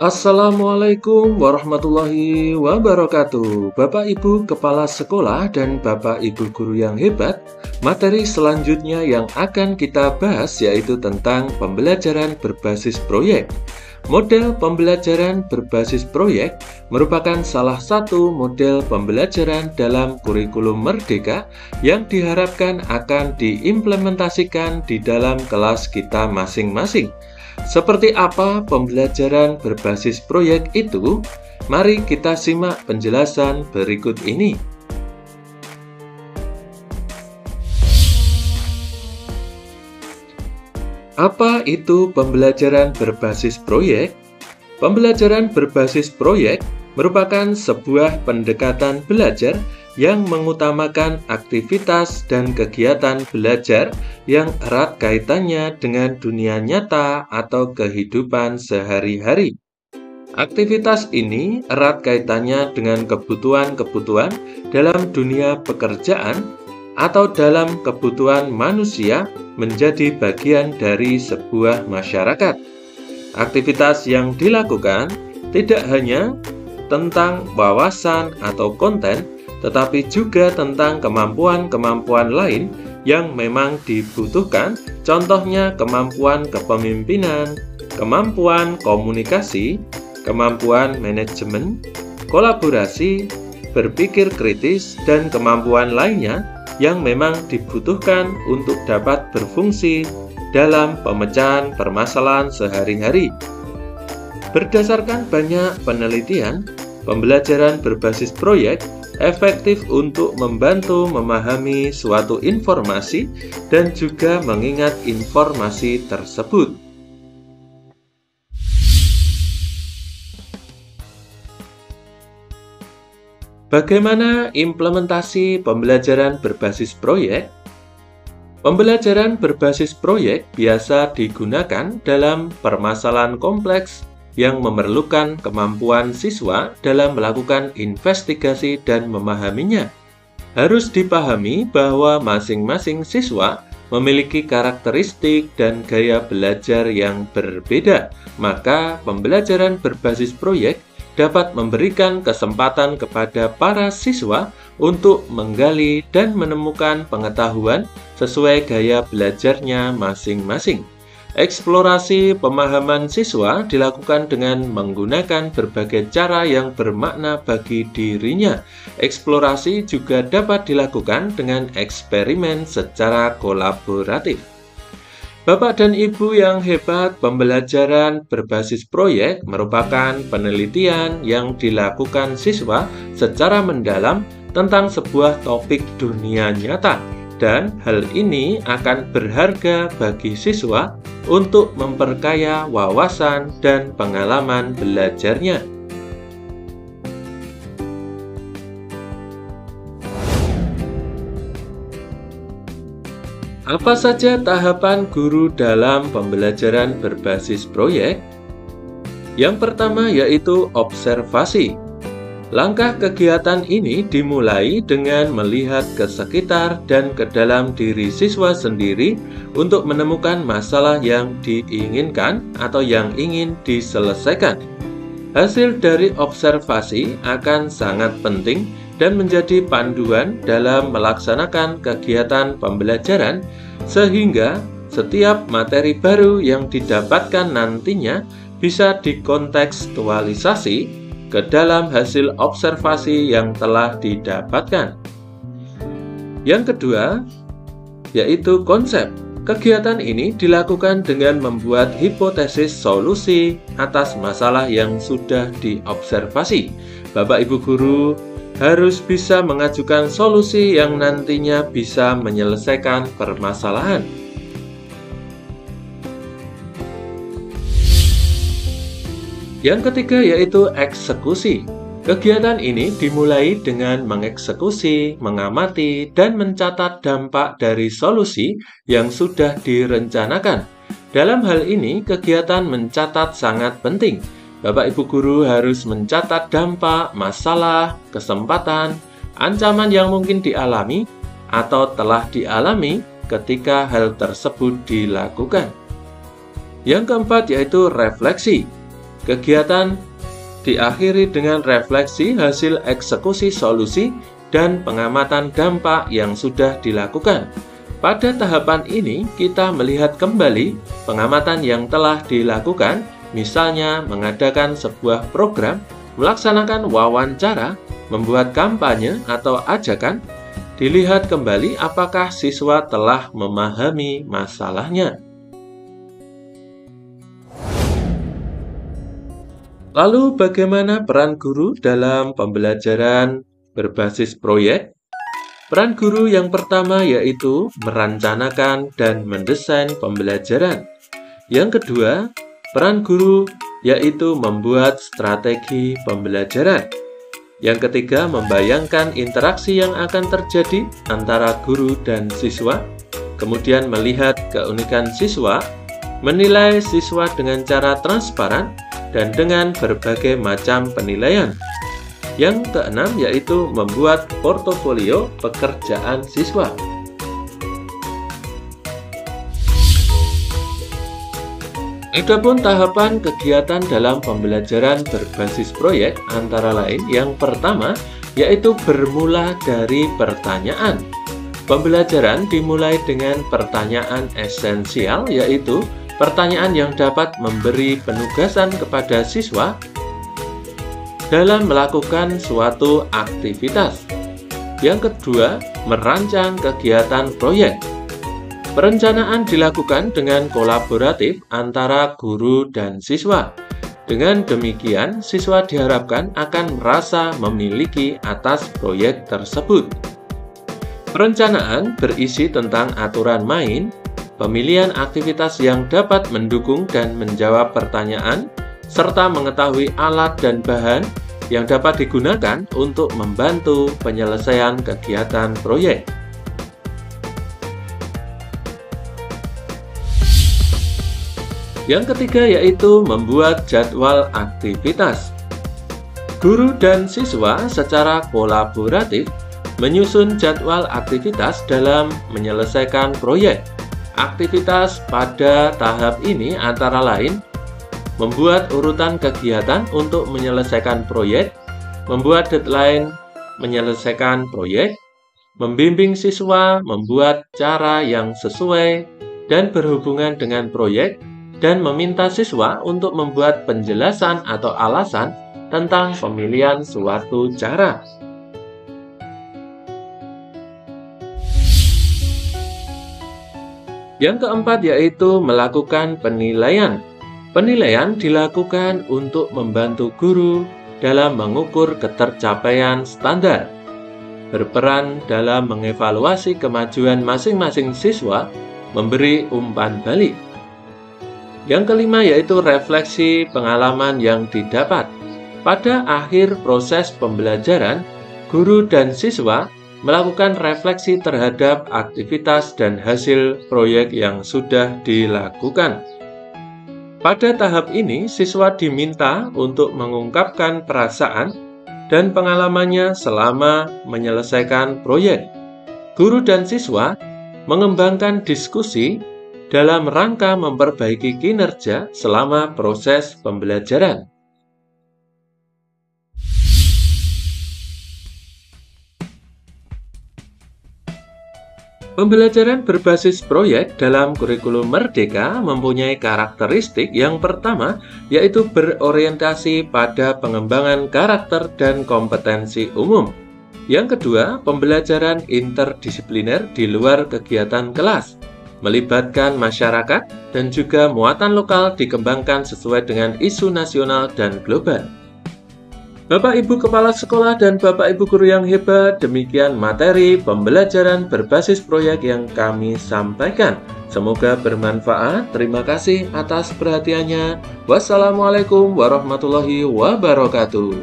Assalamualaikum warahmatullahi wabarakatuh. Bapak Ibu Kepala Sekolah dan Bapak Ibu Guru yang hebat, materi selanjutnya yang akan kita bahas yaitu tentang pembelajaran berbasis proyek. Model pembelajaran berbasis proyek merupakan salah satu model pembelajaran dalam kurikulum Merdeka yang diharapkan akan diimplementasikan di dalam kelas kita masing-masing. Seperti apa pembelajaran berbasis proyek itu? Mari kita simak penjelasan berikut ini. Apa itu pembelajaran berbasis proyek? Pembelajaran berbasis proyek merupakan sebuah pendekatan belajar yang mengutamakan aktivitas dan kegiatan belajar yang erat kaitannya dengan dunia nyata atau kehidupan sehari-hari. Aktivitas ini erat kaitannya dengan kebutuhan-kebutuhan dalam dunia pekerjaan atau dalam kebutuhan manusia menjadi bagian dari sebuah masyarakat. Aktivitas yang dilakukan tidak hanya tentang wawasan atau konten, tetapi juga tentang kemampuan-kemampuan lain yang memang dibutuhkan, contohnya kemampuan kepemimpinan, kemampuan komunikasi, kemampuan manajemen, kolaborasi, berpikir kritis, dan kemampuan lainnya yang memang dibutuhkan untuk dapat berfungsi dalam pemecahan permasalahan sehari-hari. Berdasarkan banyak penelitian, pembelajaran berbasis proyek efektif untuk membantu memahami suatu informasi dan juga mengingat informasi tersebut. Bagaimana implementasi pembelajaran berbasis proyek? Pembelajaran berbasis proyek biasa digunakan dalam permasalahan kompleks yang memerlukan kemampuan siswa dalam melakukan investigasi dan memahaminya. Harus dipahami bahwa masing-masing siswa memiliki karakteristik dan gaya belajar yang berbeda, maka pembelajaran berbasis proyek dapat memberikan kesempatan kepada para siswa untuk menggali dan menemukan pengetahuan sesuai gaya belajarnya masing-masing. Eksplorasi pemahaman siswa dilakukan dengan menggunakan berbagai cara yang bermakna bagi dirinya. Eksplorasi juga dapat dilakukan dengan eksperimen secara kolaboratif. Bapak dan Ibu yang hebat, pembelajaran berbasis proyek merupakan penelitian yang dilakukan siswa secara mendalam tentang sebuah topik dunia nyata. Dan hal ini akan berharga bagi siswa untuk memperkaya wawasan dan pengalaman belajarnya. Apa saja tahapan guru dalam pembelajaran berbasis proyek? Yang pertama yaitu observasi. Langkah kegiatan ini dimulai dengan melihat ke sekitar dan ke dalam diri siswa sendiri untuk menemukan masalah yang diinginkan atau yang ingin diselesaikan. Hasil dari observasi akan sangat penting dan menjadi panduan dalam melaksanakan kegiatan pembelajaran, sehingga setiap materi baru yang didapatkan nantinya bisa dikontekstualisasi ke dalam hasil observasi yang telah didapatkan. Yang kedua, yaitu konsep. Kegiatan ini dilakukan dengan membuat hipotesis solusi atas masalah yang sudah diobservasi. Bapak Ibu Guru harus bisa mengajukan solusi yang nantinya bisa menyelesaikan permasalahan. Yang ketiga yaitu eksekusi. Kegiatan ini dimulai dengan mengeksekusi, mengamati, dan mencatat dampak dari solusi yang sudah direncanakan. Dalam hal ini, kegiatan mencatat sangat penting. Bapak Ibu Guru harus mencatat dampak, masalah, kesempatan, ancaman yang mungkin dialami atau telah dialami ketika hal tersebut dilakukan. Yang keempat yaitu refleksi. Kegiatan diakhiri dengan refleksi hasil eksekusi solusi dan pengamatan dampak yang sudah dilakukan. Pada tahapan ini, kita melihat kembali pengamatan yang telah dilakukan, misalnya mengadakan sebuah program, melaksanakan wawancara, membuat kampanye atau ajakan. Dilihat kembali apakah siswa telah memahami masalahnya. Lalu bagaimana peran guru dalam pembelajaran berbasis proyek? Peran guru yang pertama yaitu merencanakan dan mendesain pembelajaran. Yang kedua, peran guru yaitu membuat strategi pembelajaran. Yang ketiga, membayangkan interaksi yang akan terjadi antara guru dan siswa. Kemudian melihat keunikan siswa, menilai siswa dengan cara transparan, dan dengan berbagai macam penilaian. Yang keenam yaitu membuat portofolio pekerjaan siswa. Adapun tahapan kegiatan dalam pembelajaran berbasis proyek antara lain yang pertama yaitu bermula dari pertanyaan. Pembelajaran dimulai dengan pertanyaan esensial yaitu pertanyaan yang dapat memberi penugasan kepada siswa dalam melakukan suatu aktivitas. Yang kedua, merancang kegiatan proyek. Perencanaan dilakukan dengan kolaboratif antara guru dan siswa. Dengan demikian, siswa diharapkan akan merasa memiliki atas proyek tersebut. Perencanaan berisi tentang aturan main, pemilihan aktivitas yang dapat mendukung dan menjawab pertanyaan, serta mengetahui alat dan bahan yang dapat digunakan untuk membantu penyelesaian kegiatan proyek. Yang ketiga yaitu membuat jadwal aktivitas. Guru dan siswa secara kolaboratif menyusun jadwal aktivitas dalam menyelesaikan proyek. Aktivitas pada tahap ini antara lain membuat urutan kegiatan untuk menyelesaikan proyek, membuat deadline menyelesaikan proyek, membimbing siswa membuat cara yang sesuai dan berhubungan dengan proyek, dan meminta siswa untuk membuat penjelasan atau alasan tentang pemilihan suatu cara. Yang keempat yaitu melakukan penilaian. Penilaian dilakukan untuk membantu guru dalam mengukur ketercapaian standar, berperan dalam mengevaluasi kemajuan masing-masing siswa, memberi umpan balik. Yang kelima yaitu refleksi pengalaman yang didapat. Pada akhir proses pembelajaran, guru dan siswa melakukan refleksi terhadap aktivitas dan hasil proyek yang sudah dilakukan. Pada tahap ini, siswa diminta untuk mengungkapkan perasaan dan pengalamannya selama menyelesaikan proyek. Guru dan siswa mengembangkan diskusi dalam rangka memperbaiki kinerja selama proses pembelajaran. Pembelajaran berbasis proyek dalam kurikulum Merdeka mempunyai karakteristik yang pertama, yaitu berorientasi pada pengembangan karakter dan kompetensi umum. Yang kedua, pembelajaran interdisipliner di luar kegiatan kelas, melibatkan masyarakat dan juga muatan lokal dikembangkan sesuai dengan isu nasional dan global. Bapak Ibu Kepala Sekolah dan Bapak Ibu Guru yang hebat, demikian materi pembelajaran berbasis proyek yang kami sampaikan. Semoga bermanfaat. Terima kasih atas perhatiannya. Wassalamualaikum warahmatullahi wabarakatuh.